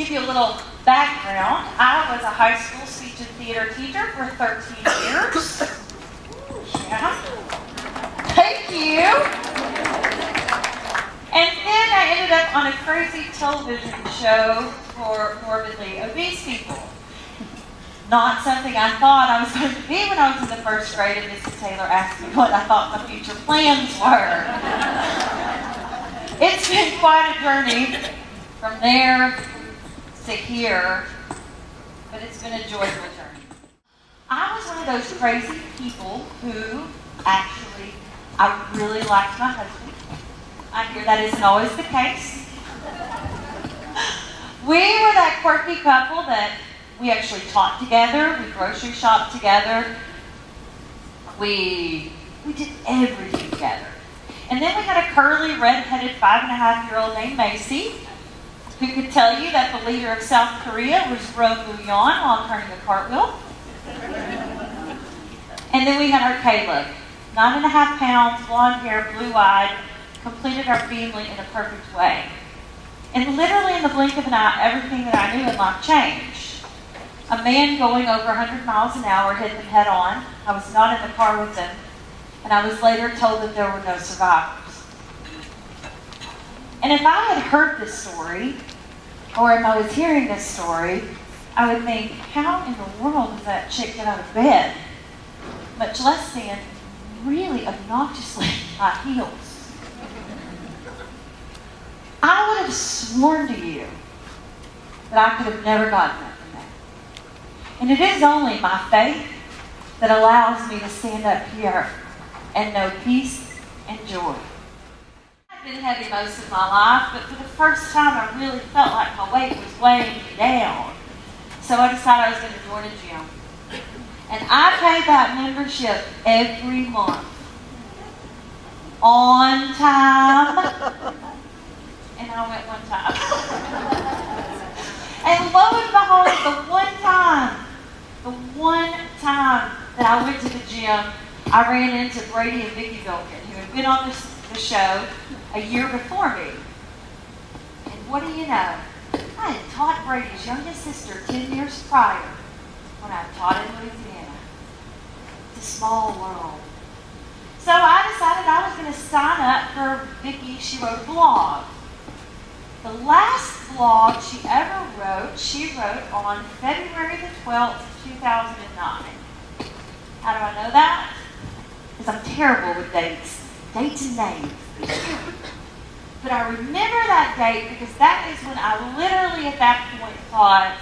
give you a little background. I was a high school speech and theater teacher for 13 years. Yeah. Thank you. And then I ended up on a crazy television show for morbidly obese people. Not something I thought I was going to be when I was in the first grade, and Mrs. Taylor asked me what I thought my future plans were. It's been quite a journey from there to here, but it's been a joyful journey. I was one of those crazy people who actually, I really liked my husband. I hear that isn't always the case. We were that quirky couple that we actually taught together, we grocery shopped together, we did everything together. And then we had a curly, red-headed 5.5-year-old named Macy, who could tell you that the leader of South Korea was Ro Bouillon while turning a cartwheel. And then we had our Caleb, 9.5 pounds, blonde hair, blue-eyed, completed our family in a perfect way. And literally in the blink of an eye, everything that I knew in life changed. A man going over 100 miles an hour hit them head on. I was not in the car with them, and I was later told that there were no survivors. And if I had heard this story, or if I was hearing this story, I would think, how in the world does that chick get out of bed? Much less than really obnoxiously high heels. I would have sworn to you that I could have never gotten that from that. And it is only my faith that allows me to stand up here and know peace and joy. I've been heavy most of my life, but for the first time I really felt like my weight was weighing me down. So I decided I was going to join a gym. And I paid that membership every month. On time. And I went one time. And lo and behold, the one time that I went to the gym, I ran into Brady and Vicki Vilkin, who had been on the show a year before me. And what do you know? I had taught Brady's youngest sister 10 years prior when I taught in Louisiana. It's a small world. So I decided I was going to sign up for Vicki. She wrote a blog. The last blog she ever wrote, she wrote on February the 12th, 2009. How do I know that? Because I'm terrible with dates and names. But I remember that date because that is when I literally at that point thought,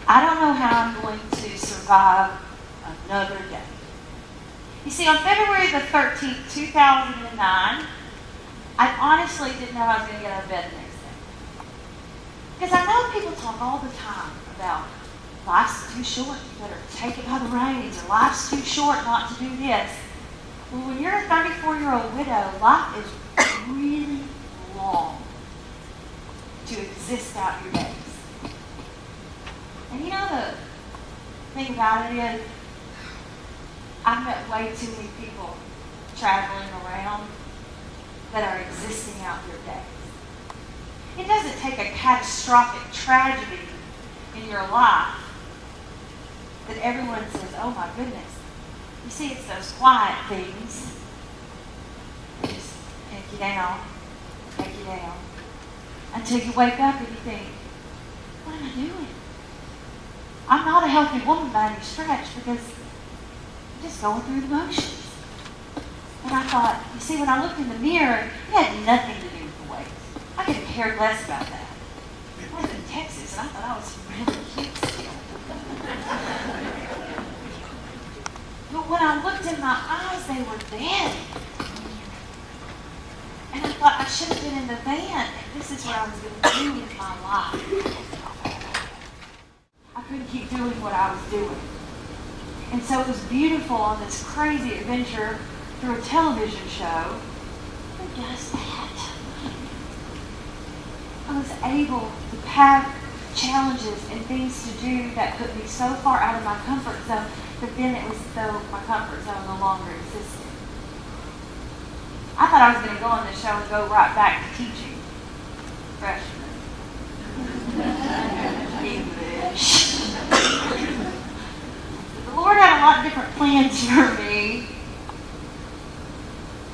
I don't know how I'm going to survive another day. You see, on February the 13th, 2009, I honestly didn't know I was going to get out of bed the next day. Because I know people talk all the time about life's too short, you better take it by the reins, or life's too short not to do this. Well, when you're a 34-year-old widow, life is really long to exist out your days. And you know the thing about it is, I've met way too many people traveling around that are existing out their days. It doesn't take a catastrophic tragedy in your life that everyone says, oh my goodness. You see, it's those quiet things that just take you down, until you wake up and you think, what am I doing? I'm not a healthy woman by any stretch because I'm just going through the motions. And I thought, you see, when I looked in the mirror, it had nothing to do with the weight. I could have cared less about that. I was in Texas, and I thought I was really cute still. But when I looked in my eyes, they were dead. And I thought, I should have been in the van. And this is what I was going to do with my life. I couldn't keep doing what I was doing. And so it was beautiful on this crazy adventure through a television show. Who does that? I was able to have challenges and things to do that put me so far out of my comfort zone, but then it was though my comfort zone no longer existed. I thought I was going to go on this show and go right back to teaching freshmen. English. The Lord had a lot of different plans for me.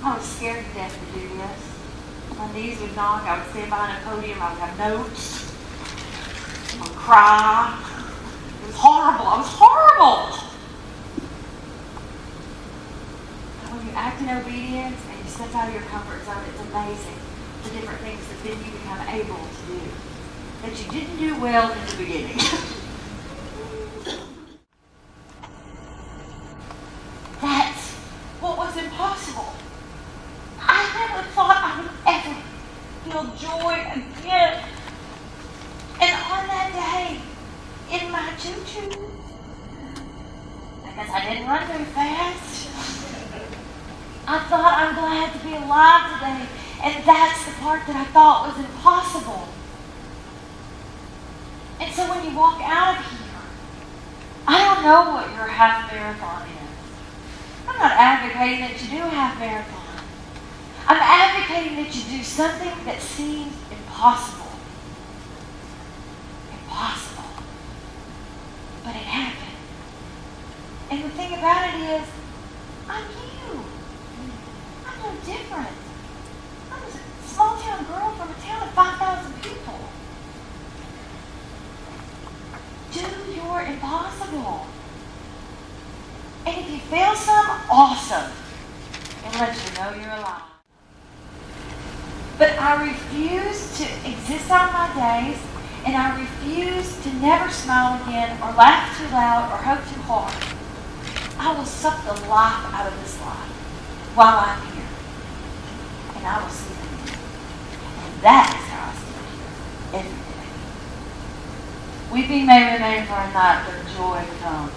I was scared to death to do this. My knees would knock. I would stand behind a podium. I would have notes. I would cry. It was horrible. I was horrible. But when you act in obedience and you step out of your comfort zone, it's amazing the different things that then you become able to do that you didn't do well in the beginning. That's what was impossible. I never thought I would ever feel joy again. And on that day, in my choo-choo, because I didn't run very fast, I thought, I'm glad to be alive today. And that's the part that I thought was impossible. And so when you walk out of here, I don't know what your half marathon is. I'm not advocating that you do a half marathon. I'm advocating that you do something that seems impossible. Impossible. But it happened. And the thing about it is, I'm you. I'm no different. I'm a small town girl from a town of 5,000 people. Do your impossible. And if you fail some, awesome. And let you know you're alive. But I refuse to exist on my days, and I refuse to never smile again, or laugh too loud, or hope too hard. I will suck the life out of this life while I'm here. And I will see them again. And that is how I stand here every day. Weeping may remain for a night, but joy comes.